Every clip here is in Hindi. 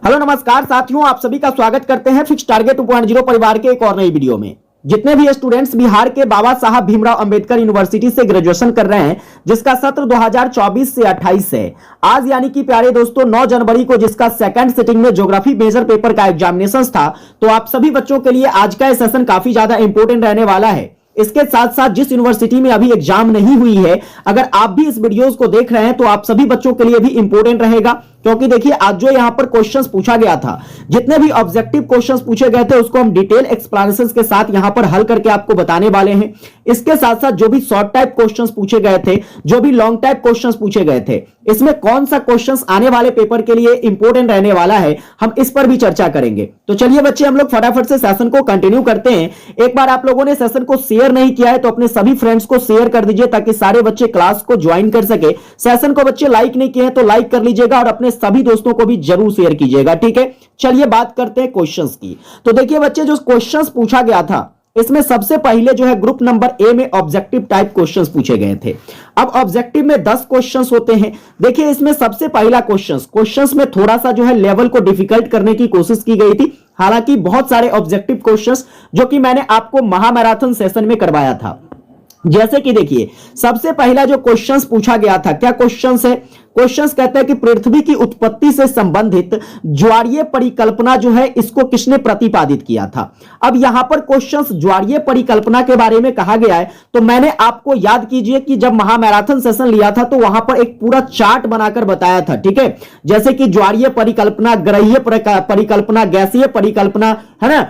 हेलो नमस्कार साथियों, आप सभी का स्वागत करते हैं फिक्स टारगेट 2.0 परिवार के एक और नई वीडियो में। जितने भी स्टूडेंट्स बिहार के बाबा साहब भीमराव अंबेडकर यूनिवर्सिटी से ग्रेजुएशन कर रहे हैं, जिसका सत्र 2024 से 28 है, आज यानी कि प्यारे दोस्तों 9 जनवरी को जिसका सेकंड सिटिंग में ज्योग्राफी मेजर पेपर का एग्जामिनेशन था, तो आप सभी बच्चों के लिए आज का सेशन काफी ज्यादा इंपॉर्टेंट रहने वाला है। इसके साथ साथ जिस यूनिवर्सिटी में अभी एग्जाम नहीं हुई है, अगर आप भी इस वीडियोस को देख रहे हैं तो आप सभी बच्चों के लिए भी इंपॉर्टेंट रहेगा, क्योंकि देखिए आज जो यहां पर क्वेश्चंस पूछा गया था, जितने भी ऑब्जेक्टिव क्वेश्चंस पूछे गए थे उसको हम डिटेल एक्सप्लेनेशन के साथ यहां पर हल करके आपको बताने वाले हैं। इसके साथ साथ जो भी शॉर्ट टाइप क्वेश्चंस पूछे गए थे, जो भी लॉन्ग टाइप क्वेश्चंस पूछे गए थे, इसमें कौन सा क्वेश्चंस आने वाले पेपर के लिए इंपॉर्टेंट रहने वाला है, हम इस पर भी चर्चा करेंगे। तो चलिए बच्चे, हम लोग फटाफट से सेशन को कंटिन्यू करते हैं। एक बार आप लोगों ने सेशन को शेयर नहीं किया है तो अपने सभी फ्रेंड्स को शेयर कर दीजिए, ताकि सारे बच्चे क्लास को ज्वाइन कर सके। सेशन को बच्चे लाइक नहीं किए हैं तो लाइक कर लीजिएगा और अपने सभी दोस्तों को भी जरूर शेयर कीजिएगा, ठीक है। चलिए बात करते हैं क्वेश्चंस की। तो देखिए बच्चे, जो क्वेश्चंस पूछा गया था इसमें सबसे पहले जो है ग्रुप नंबर ए में ऑब्जेक्टिव टाइप क्वेश्चंस पूछे गए थे। अब ऑब्जेक्टिव में 10 क्वेश्चंस होते हैं। देखिए इसमें सबसे पहला क्वेश्चंस में थोड़ा सा जो है लेवल को डिफिकल्ट करने की कोशिश की गई थी। हालांकि बहुत सारे ऑब्जेक्टिव क्वेश्चंस जो कि मैंने आपको महामैराथन सेशन में करवाया था, जैसे कि देखिए सबसे पहला जो क्वेश्चंस पूछा गया था, क्या क्वेश्चंस है? क्वेश्चंस कहते हैं कि पृथ्वी की उत्पत्ति से संबंधित ज्वारीय परिकल्पना जो है, इसको किसने प्रतिपादित किया था। अब यहां पर क्वेश्चंस ज्वारीय परिकल्पना के बारे में कहा गया है, तो मैंने आपको याद कीजिए कि जब महामैराथन सेशन लिया था तो वहां पर एक पूरा चार्ट बनाकर बताया था, ठीक है। जैसे कि ज्वारीय परिकल्पना, ग्रहीय परिकल्पना, गैसीय परिकल्पना, है ना,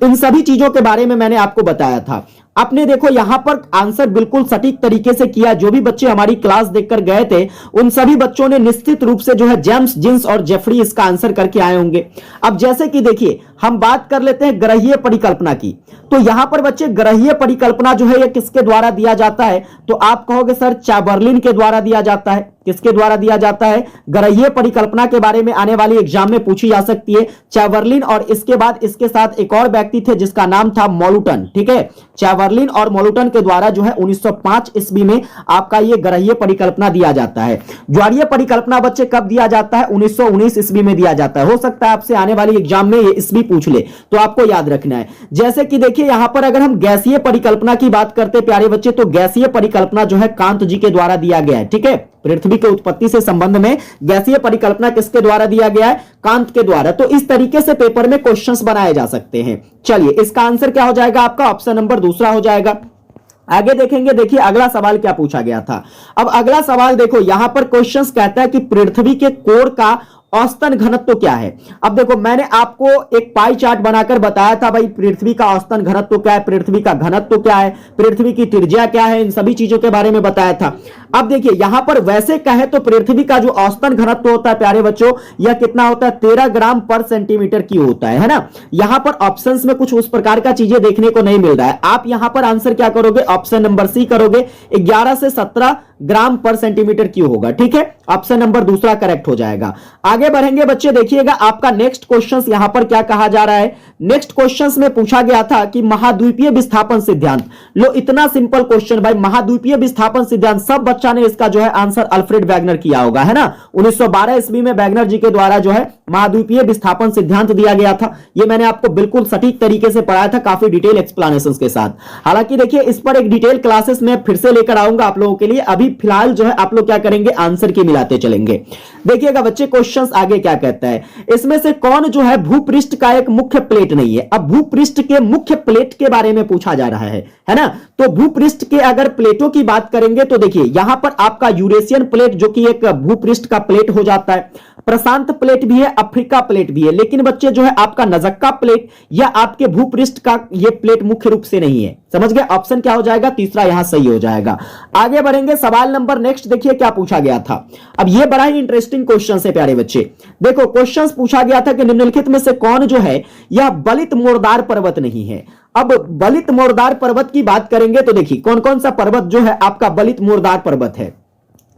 इन सभी चीजों के बारे में मैंने आपको बताया था। आपने देखो यहां पर आंसर बिल्कुल सटीक तरीके से किया। जो भी बच्चे हमारी क्लास देखकर गए थे उन सभी बच्चों ने निश्चित रूप से जो है जेम्स, जिन्स और जेफरी इसका आंसर करके आए होंगे। अब जैसे कि देखिए हम बात कर लेते हैं ग्रहीय परिकल्पना की, तो यहां पर बच्चे ग्रहीय परिकल्पना जो है ये किसके द्वारा दिया जाता है, तो आप कहोगे सर चैंबरलिन के द्वारा दिया जाता है। किसके द्वारा दिया जाता है? ग्रहीय परिकल्पना के बारे में आने वाली एग्जाम में पूछी जा सकती है, चैंबरलिन। और इसके बाद इसके साथ एक और व्यक्ति थे जिसका नाम था मोल्टन, ठीक है। चैंबरलिन और मोल्टन के द्वारा जो है 1905 ईस्वी में आपका ये ग्रहीय परिकल्पना दिया जाता है। ज्वारीय परिकल्पना बच्चे कब दिया जाता है? 1919 ईस्वी में दिया जाता है। हो सकता है आपसे आने वाली एग्जाम में ये ईस्वी पूछ ले, तो आपको याद रखना है। जैसे कि देखिए यहां पर अगर हम गैसीय परिकल्पना की बात करते हैं प्यारे बच्चे, तो गैसीय परिकल्पना जो है कांत जी के द्वारा दिया गया है, ठीक है। पृथ्वी के उत्पत्ति से संबंध में गैसीय परिकल्पना किसके द्वारा दिया गया है? कांत के द्वारा। तो इस तरीके से पेपर में क्वेश्चंस बनाए जा सकते हैं। चलिए इसका आंसर क्या हो जाएगा आपका? ऑप्शन नंबर दूसरा हो जाएगा। आगे देखेंगे, देखिए अगला सवाल क्या पूछा गया था। अब अगला सवाल देखो, यहां पर क्वेश्चंस कहता है कि पृथ्वी के कोर का औसतन घनत्व क्या है। अब देखो मैंने आपको एक पाई चार्ट बनाकर बताया था, भाई पृथ्वी का औसतन घनत्व क्या है, पृथ्वी का घनत्व क्या है, पृथ्वी की त्रिज्या क्या है, इन सभी चीजों के बारे में बताया था। अब देखिए यहां पर वैसे कहे तो पृथ्वी का जो औसतन घनत्व होता है प्यारे बच्चों, यह कितना होता है? 13 ग्राम पर सेंटीमीटर क्यूब होता है ना। यहां पर ऑप्शंस में कुछ उस प्रकार का चीजें देखने को नहीं मिल रहा है। आप यहां पर आंसर क्या करोगे? ऑप्शन नंबर सी करोगे, 11 से 17 ग्राम पर सेंटीमीटर क्यूब होगा, ठीक है। ऑप्शन नंबर दूसरा करेक्ट हो जाएगा। आगे बढ़ेंगे बच्चे, देखिएगा आपका नेक्स्ट क्वेश्चन यहां पर क्या कहा जा रहा है। नेक्स्ट क्वेश्चन में पूछा गया था कि महाद्वीपीय विस्थापन सिद्धांत। लो इतना सिंपल क्वेश्चन भाई, महाद्वीपीय विस्थापन सिद्धांत, सब बच्चा ने इसका जो है आंसर अल्फ्रेड वैगनर किया होगा, है ना। 1912 ईस्वी में वैगनर जी के द्वारा जो है महाद्वीपीय विस्थापन सिद्धांत दिया गया था। ये मैंने आपको बिल्कुल सटीक तरीके से पढ़ाया था, काफी डिटेल एक्सप्लेनेशन के साथ। हालांकि देखिए इस पर एक डिटेल क्लासेस में फिर से लेकर आऊंगा आप लोगों के लिए। अभी फिलहाल जो है आप लोग क्या करेंगे, आंसर की मिलाते चलेंगे। देखिएगा बच्चे क्वेश्चंस आगे क्या कहता है, इसमें से कौन जो है भूपृष्ठ का एक मुख्य प्लेट नहीं है। अब भूपृष्ठ के मुख्य प्लेट के बारे में पूछा जा रहा है ना। तो भूपृष्ठ के अगर प्लेटों की बात करेंगे तो देखिए यहां पर आपका यूरेशियन प्लेट जो कि एक भूपृष्ठ का प्लेट हो जाता है, प्रशांत प्लेट भी है, अफ्रीका प्लेट भी है। लेकिन बच्चे जो है आपका नजक्का प्लेट या आपके भूपृष्ठ का ये प्लेट मुख्य रूप से नहीं है। समझ गए? ऑप्शन क्या हो जाएगा? तीसरा यहां सही हो जाएगा। आगे बढ़ेंगे, सवाल नंबर नेक्स्ट देखिए क्या पूछा गया था। अब ये बड़ा ही इंटरेस्टिंग क्वेश्चन है प्यारे बच्चे। देखो क्वेश्चन पूछा गया था कि निम्नलिखित में से कौन जो है यह बलित मोरदार पर्वत नहीं है। अब बलित मोरदार पर्वत की बात करेंगे तो देखिए कौन कौन सा पर्वत जो है आपका बलित मोरदार पर्वत है।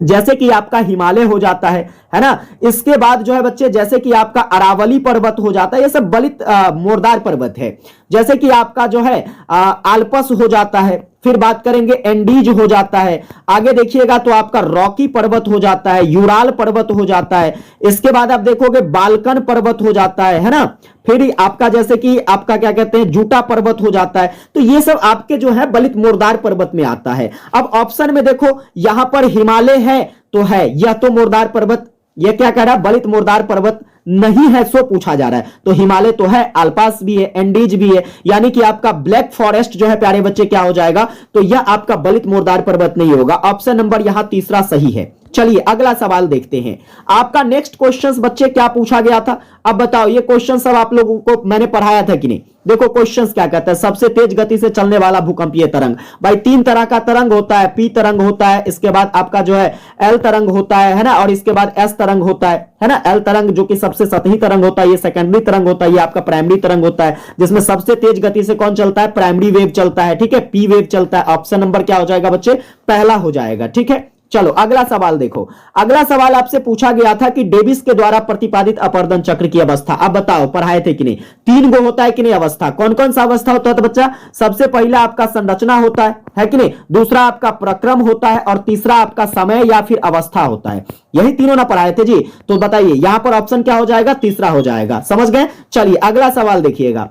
जैसे कि आपका हिमालय हो जाता है है ना। इसके बाद जो है बच्चे जैसे कि आपका अरावली पर्वत हो जाता है, ये सब बलित मोरदार पर्वत है। जैसे कि आपका जो है आल्पस हो जाता है, फिर बात करेंगे एंडीज हो जाता है, आगे देखिएगा तो आपका रॉकी पर्वत हो जाता है, यूराल पर्वत हो जाता है, इसके बाद आप देखोगे बाल्कन पर्वत हो जाता है ना। फिर आपका जैसे कि आपका क्या कहते हैं जूटा पर्वत हो जाता है। तो ये सब आपके जो है बलित मोरदार पर्वत में आता है। अब ऑप्शन में देखो यहां पर हिमालय है तो है, यह तो मोरदार पर्वत, यह क्या कह रहा है बलित मोरदार पर्वत नहीं है, सो पूछा जा रहा है। तो हिमालय तो है, आल्पास भी है, एंडीज भी है, यानी कि आपका ब्लैक फॉरेस्ट जो है प्यारे बच्चे क्या हो जाएगा, तो यह आपका बलित मोरदार पर्वत नहीं होगा। ऑप्शन नंबर यहां तीसरा सही है। चलिए अगला सवाल देखते हैं। आपका नेक्स्ट क्वेश्चन बच्चे क्या पूछा गया था, अब बताओ। ये क्वेश्चन सब आप लोगों को मैंने पढ़ाया था कि नहीं। देखो क्वेश्चंस क्या कहता है, सबसे तेज गति से चलने वाला भूकंपीय तरंग। भाई 3 तरह का तरंग होता है, पी तरंग होता है, इसके बाद आपका जो है एल तरंग होता है ना, और इसके बाद एस तरंग होता है ना। एल तरंग जो कि सबसे सतही तरंग होता है, ये सेकेंडरी तरंग होता है, ये आपका प्राइमरी तरंग होता है, जिसमें सबसे तेज गति से कौन चलता है, प्राइमरी वेव चलता है, ठीक है, पी वेव चलता है। ऑप्शन नंबर क्या हो जाएगा बच्चे, पहला हो जाएगा, ठीक है। चलो अगला सवाल देखो। अगला सवाल आपसे पूछा गया था कि डेविस के द्वारा प्रतिपादित अपवर्तन चक्र की अवस्था। अब बताओ पढ़ाए थे कि नहीं, 3 गो होता है कि नहीं अवस्था, कौन कौन सा अवस्था होता है तो बच्चा, सबसे पहला आपका संरचना होता है कि नहीं, दूसरा आपका प्रक्रम होता है, और तीसरा आपका समय या फिर अवस्था होता है। यही तीनों ना पढ़ाए थे जी। तो बताइए यहां पर ऑप्शन क्या हो जाएगा, तीसरा हो जाएगा, समझ गए। चलिए अगला सवाल देखिएगा।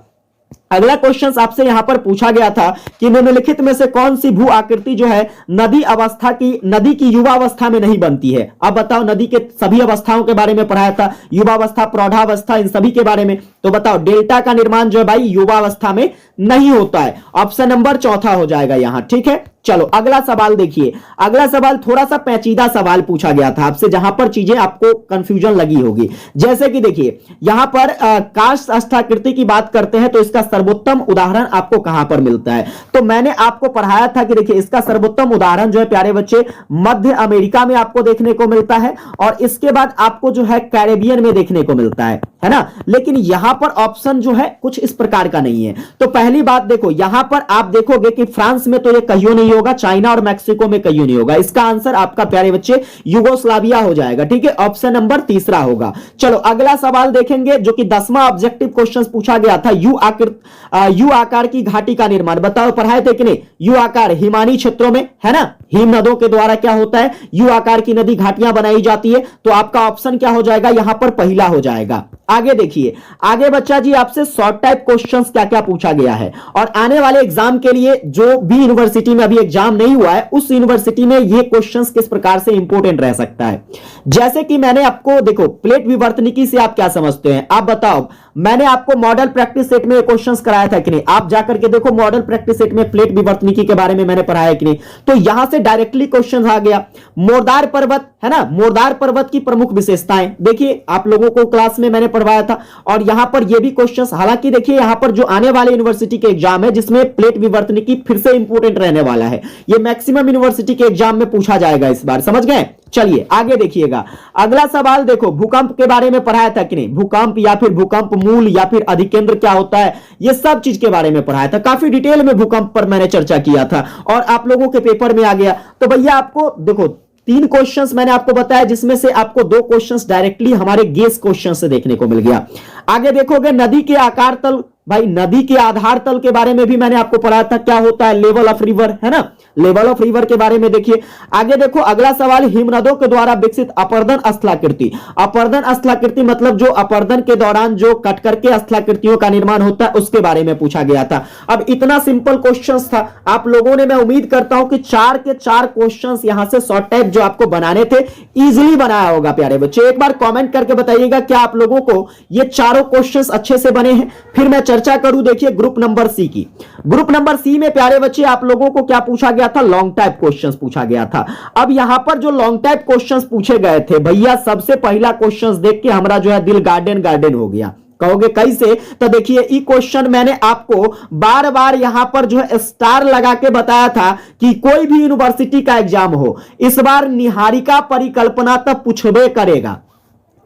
अगला क्वेश्चन आपसे यहां पर पूछा गया था कि निम्नलिखित में से कौन सी भू आकृति जो है नदी की युवावस्था में नहीं बनती है। अब बताओ, नदी के सभी अवस्थाओं के बारे में पढ़ाया था, युवावस्था, प्रौढ़ावस्था, इन सभी के बारे में। तो बताओ डेल्टा का निर्माण जो है भाई युवावस्था में नहीं होता है। ऑप्शन नंबर चौथा हो जाएगा यहां, ठीक है। चलो अगला सवाल देखिए। अगला सवाल थोड़ा सा पेचीदा सवाल पूछा गया था आपसे, जहां पर चीजें आपको कंफ्यूजन लगी होगी। जैसे कि देखिए यहां पर काष्ठ अष्टाकृति की बात करते हैं तो इसका सर्वोत्तम उदाहरण आपको कहां पर मिलता है। तो मैंने आपको पढ़ाया था कि देखिए इसका सर्वोत्तम उदाहरण जो है प्यारे बच्चे मध्य अमेरिका में आपको देखने को मिलता है, और इसके बाद आपको जो है कैरेबियन में देखने को मिलता है ना। लेकिन यहां पर ऑप्शन जो है कुछ इस प्रकार का नहीं है। तो पहली बात देखो, यहां पर आप देखोगे कि फ्रांस में तो ये कहियो नहीं होगा, चाइना और मैक्सिको में कहियो नहीं होगा। इसका आंसर आपका प्यारे बच्चे यूगोस्लाविया हो जाएगा, ठीक है। ऑप्शन नंबर तीसरा होगा। चलो अगला सवाल देखेंगे जो कि 10वां ऑब्जेक्टिव क्वेश्चन पूछा गया था, यू आकार की घाटी का निर्माण। बताओ पढ़ाए थे कि नहीं, यू आकार हिमानी क्षेत्रों में है ना, हिम नदों के द्वारा क्या होता है, यू आकार की नदी घाटियां बनाई जाती है। तो आपका ऑप्शन क्या हो जाएगा यहां पर, पहला हो जाएगा। आगे देखिए, आगे बच्चा जी आपसे शॉर्ट टाइप क्वेश्चंस क्या क्या पूछा गया है, और आने वाले एग्जाम के लिए जो भी यूनिवर्सिटी में अभी एग्जाम नहीं हुआ है उस यूनिवर्सिटी में ये क्वेश्चंस किस प्रकार से इंपॉर्टेंट रह सकता है। जैसे कि मैंने आपको देखो प्लेट विवर्तनिकी से आप क्या समझते हैं, आप बताओ। मैंने आपको मॉडल प्रैक्टिस सेट में क्वेश्चंस कराया था कि नहीं, आप जाकर के देखो मॉडल प्रैक्टिस सेट में प्लेट विवर्तनिकी के बारे में मैंने पढ़ाया कि नहीं। तो यहां से डायरेक्टली क्वेश्चन आ गया। मोरदार पर्वत है ना, मोरदार पर्वत की प्रमुख विशेषताएं देखिए, आप लोगों को क्लास में मैंने पढ़वाया था। और यहां पर ये भी क्वेश्चंस, हालांकि देखिए यहां पर जो आने वाले यूनिवर्सिटी के एग्जाम है जिसमें प्लेट विवर्तनिकी फिर से इंपॉर्टेंट रहने वाला है, ये मैक्सिमम यूनिवर्सिटी के एग्जाम में पूछा जाएगा इस बार, समझ गए। चलिए आगे देखिएगा। अगला सवाल देखो, भूकंप के बारे में पढ़ाया था कि नहीं, भूकंप या फिर भूकंप मूल या फिर अधिकेंद्र क्या होता है, ये सब चीज के बारे में पढ़ाया था। काफी डिटेल में भूकंप पर मैंने चर्चा किया था और आप लोगों के पेपर में आ गया। तो भैया आपको देखो 3 क्वेश्चंस मैंने आपको बताया, जिसमें से आपको 2 क्वेश्चंस डायरेक्टली हमारे गेस क्वेश्चन से देखने को मिल गया। आगे देखोगे नदी के आकार तल, भाई नदी के आधार तल के बारे में भी मैंने आपको पढ़ाया था, क्या होता है, लेवल ऑफ रिवर है ना, लेवल ऑफ रिवर के बारे में देखिए। आगे देखो अगला सवाल, हिमनदों के द्वारा विकसित अपर्दन स्थलाकृति। अपर्दन स्थलाकृति मतलब जो अपर्दन के दौरान जो कट करके स्थलाकृतियों का निर्माण होता है उसके बारे में पूछा गया था। अब इतना सिंपल क्वेश्चन था, आप लोगों ने, मैं उम्मीद करता हूं कि 4 के 4 क्वेश्चन यहां से शॉर्ट टाइप जो आपको बनाने थे इजिली बनाया होगा प्यारे बच्चे। एक बार कॉमेंट करके बताइएगा क्या आप लोगों को ये चारों क्वेश्चन अच्छे से बने हैं। फिर मैं चर्चा करूं देखिए ग्रुप नंबर सी की। ग्रुप नंबर सी में प्यारे बच्चे आप लोगों को क्या पूछा गया था, लॉन्ग टाइप क्वेश्चंस पूछा गया था। अब यहां पर जो लॉन्ग टाइप क्वेश्चंस पूछे गए थे भैया, सबसे पहला क्वेश्चंस देख के हमारा जो है दिल गार्डन गार्डन हो गया। कहोगे कैसे, तो देखिए ये क्वेश्चन मैंने आपको बार बार यहां पर जो है स्टार लगा के बताया था कि कोई भी यूनिवर्सिटी का एग्जाम हो इस बार निहारिका परिकल्पना तब पूछबे करेगा।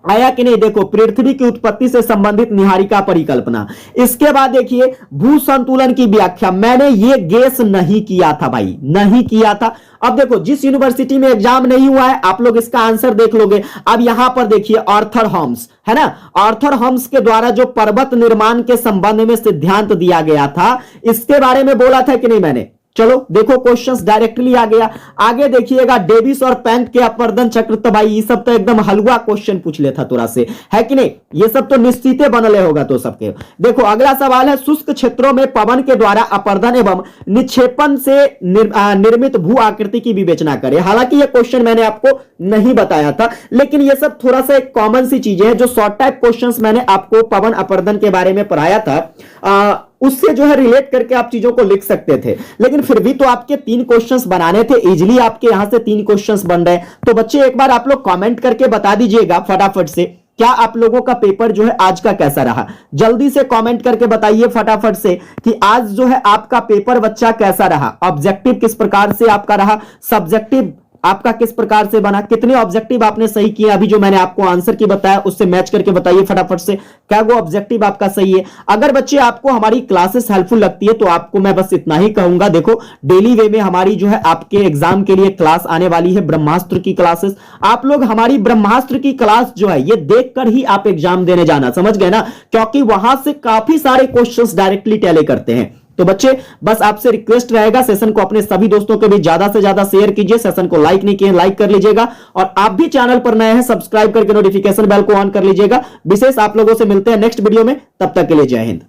आया कि नहीं? देखो, पृथ्वी की उत्पत्ति से संबंधित निहारिका परिकल्पना। इसके बाद देखिए भू संतुलन की व्याख्या। मैंने ये गेस नहीं किया था भाई, नहीं किया था। अब देखो, जिस यूनिवर्सिटी में एग्जाम नहीं हुआ है आप लोग इसका आंसर देख लोगे। अब यहां पर देखिए आर्थर हम्स, है ना, आर्थर हम्स के द्वारा जो पर्वत निर्माण के संबंध में सिद्धांत दिया गया था, इसके बारे में बोला था कि नहीं मैंने? चलो देखो, क्वेश्चंस डायरेक्टली आ गया। आगे देखिएगा, डेविस और पैंक के अपवर्तन चक्र, तो भाई ये सब तो एकदम हलवा क्वेश्चन पूछ लेता थोड़ा से, है कि नहीं? ये सब तो निश्चित बनले होगा तो सबके। देखो अगला सवाल है, शुष्क क्षेत्रों में पवन के द्वारा अपवर्तन एवं निक्षेपण से निर्मित भू आकृति की विवेचना करें। हालांकि ये क्वेश्चन मैंने आपको नहीं बताया था, लेकिन ये सब थोड़ा सा एक कॉमन सी चीजें हैं जो शॉर्ट टाइप क्वेश्चंस मैंने आपको पवन अपवर्तन के बारे में पढ़ाया था, उससे जो है रिलेट करके आप चीजों को लिख सकते थे। लेकिन फिर भी तो आपके 3 क्वेश्चंस बनाने थे, इजीली आपके यहां से 3 क्वेश्चंस बन रहे हैं। तो बच्चे एक बार आप लोग कमेंट करके बता दीजिएगा फटाफट से, क्या आप लोगों का पेपर जो है आज का कैसा रहा? जल्दी से कमेंट करके बताइए फटाफट से कि आज जो है आपका पेपर बच्चा कैसा रहा। ऑब्जेक्टिव किस प्रकार से आपका रहा, सब्जेक्टिव आपका किस प्रकार से बना, कितने ऑब्जेक्टिव आपने सही किए? अभी जो मैंने आपको आंसर की बताया उससे मैच करके बताइए फटाफट से, क्या वो ऑब्जेक्टिव आपका सही है? अगर बच्चे आपको हमारी क्लासेस हेल्पफुल लगती है तो आपको मैं बस इतना ही कहूंगा, देखो डेली वे में हमारी जो है आपके एग्जाम के लिए क्लास आने वाली है, ब्रह्मास्त्र की क्लासेस। आप लोग हमारी ब्रह्मास्त्र की क्लास जो है ये देखकर ही आप एग्जाम देने जाना, समझ गए ना? क्योंकि वहां से काफी सारे क्वेश्चंस डायरेक्टली टैली करते हैं। तो बच्चे बस आपसे रिक्वेस्ट रहेगा, सेशन को अपने सभी दोस्तों के बीच ज्यादा से ज्यादा शेयर कीजिए। सेशन को लाइक नहीं किए, लाइक कर लीजिएगा, और आप भी चैनल पर नए हैं सब्सक्राइब करके नोटिफिकेशन बेल को ऑन कर लीजिएगा। विशेष आप लोगों से मिलते हैं नेक्स्ट वीडियो में, तब तक के लिए जय हिंद।